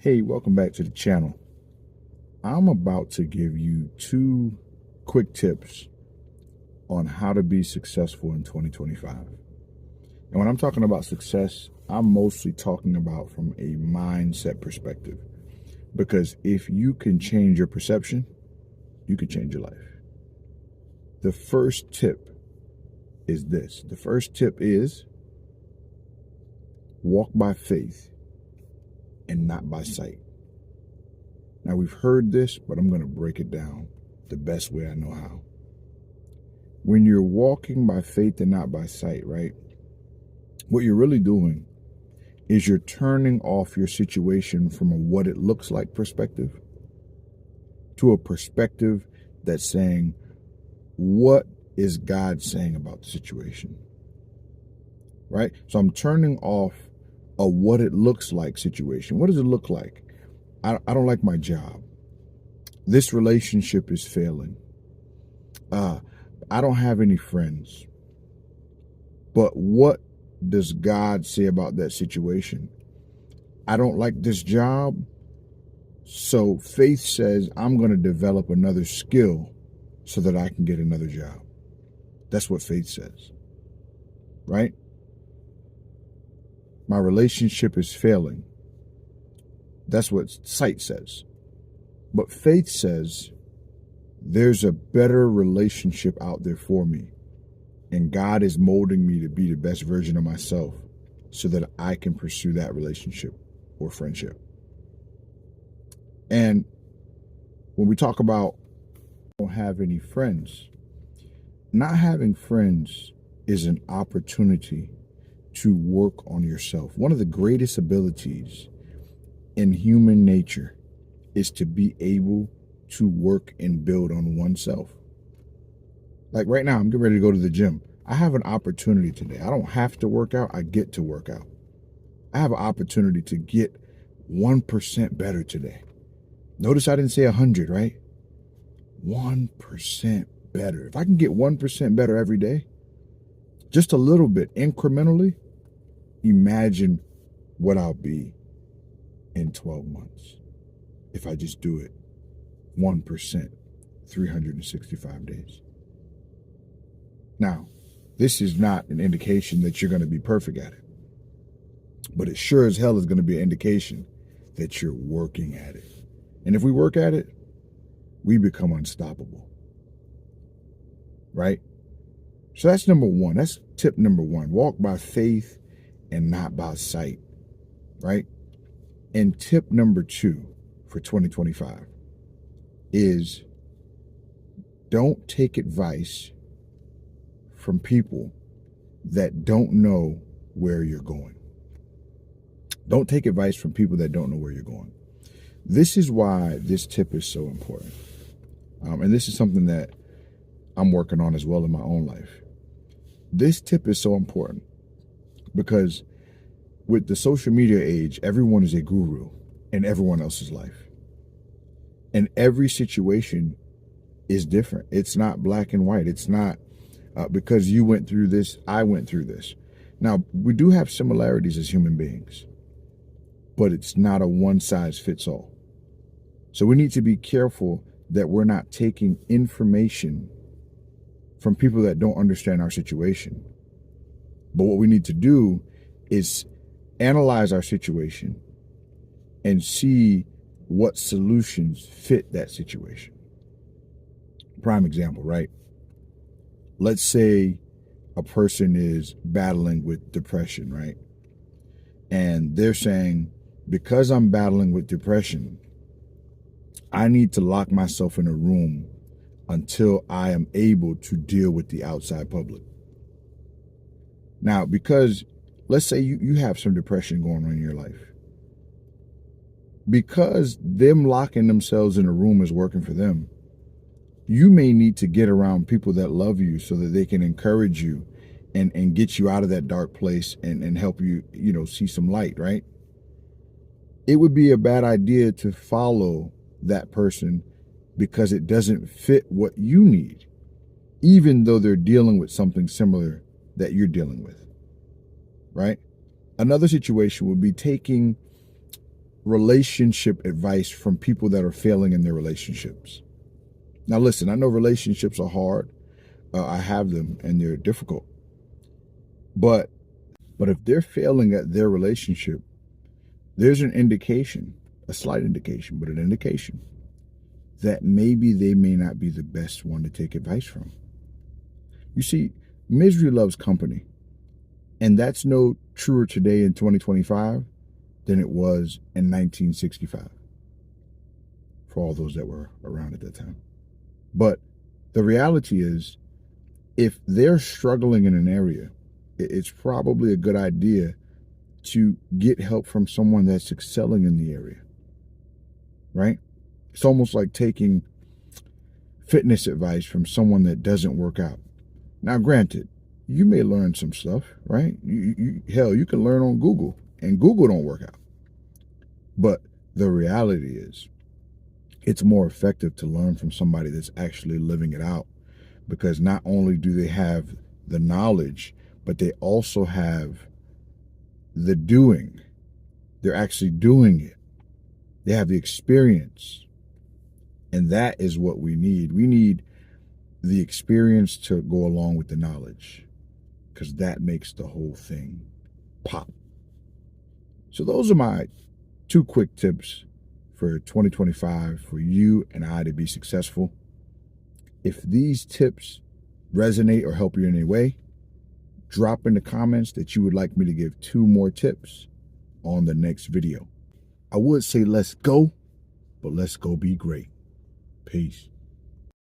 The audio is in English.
Hey, welcome back to the channel. I'm about to give you 2 quick tips on how to be successful in 2025. And when I'm talking about success, I'm mostly talking about from a mindset perspective. Because if you can change your perception, you can change your life. The first tip is this. The first tip is walk by faith and not by sight. Now, we've heard this, but I'm going to break it down the best way I know how. When you're walking by faith and not by sight, right? What you're really doing is you're turning off your situation from a what it looks like perspective to a perspective that's saying, what is God saying about the situation? Right? So I'm turning off a what it looks like situation. What does it look like? I don't like my job. This relationship is failing. I don't have any friends. But what does God say about that situation? I don't like this job. So faith says I'm going to develop another skill so that I can get another job. That's what faith says. Right? My relationship is failing. That's what sight says. But faith says there's a better relationship out there for me. And God is molding me to be the best version of myself so that I can pursue that relationship or friendship. And when we talk about don't have any friends, not having friends is an opportunity to work on yourself. One of the greatest abilities in human nature is to be able to work and build on oneself. Like right now, I'm getting ready to go to the gym. I have an opportunity today. I don't have to work out. I get to work out. I have an opportunity to get 1% better today. Notice I didn't say 100, right? 1% better. If I can get 1% better every day, just a little bit incrementally, imagine what I'll be in 12 months if I just do it 1%, 365 days. Now, this is not an indication that you're going to be perfect at it, but it sure as hell is going to be an indication that you're working at it. And if we work at it, we become unstoppable, right? So that's number one. That's tip number one. Walk by faith and not by sight, right? And tip number 2 for 2025 is don't take advice from people that don't know where you're going. Don't take advice from people that don't know where you're going. This is why this tip is so important. And this is something that I'm working on as well in my own life. This tip is so important because with the social media age, everyone is a guru in everyone else's life. And every situation is different. It's not black and white. It's not because you went through this, I went through this. Now, we do have similarities as human beings, but it's not a one-size-fits-all. So we need to be careful that we're not taking information from people that don't understand our situation. But what we need to do is analyze our situation and see what solutions fit that situation. Prime example, right? Let's say a person is battling with depression, right? And they're saying, because I'm battling with depression, I need to lock myself in a room until I am able to deal with the outside public. Now, because let's say you have some depression going on in your life. Because them locking themselves in a room is working for them, you may need to get around people that love you so that they can encourage you and get you out of that dark place and help you, see some light, right? It would be a bad idea to follow that person because it doesn't fit what you need, even though they're dealing with something similar that you're dealing with, right? Another situation would be taking relationship advice from people that are failing in their relationships. Now, listen, I know relationships are hard. I have them and they're difficult. But if they're failing at their relationship, there's an indication, a slight indication, but an indication that maybe they may not be the best one to take advice from. You see, misery loves company. And that's no truer today in 2025 than it was in 1965, for all those that were around at that time. But the reality is, if they're struggling in an area, it's probably a good idea to get help from someone that's excelling in the area, right? It's almost like taking fitness advice from someone that doesn't work out. Now, granted, you may learn some stuff, right? Hell, you can learn on Google, and Google don't work out. But the reality is, it's more effective to learn from somebody that's actually living it out, because not only do they have the knowledge, but they also have the doing. They're actually doing it. They have the experience. And that is what we need. We need the experience to go along with the knowledge, because that makes the whole thing pop. So those are my 2 quick tips for 2025 for you and I to be successful. If these tips resonate or help you in any way, drop in the comments that you would like me to give 2 more tips on the next video. I would say let's go, but let's go be great. Peace.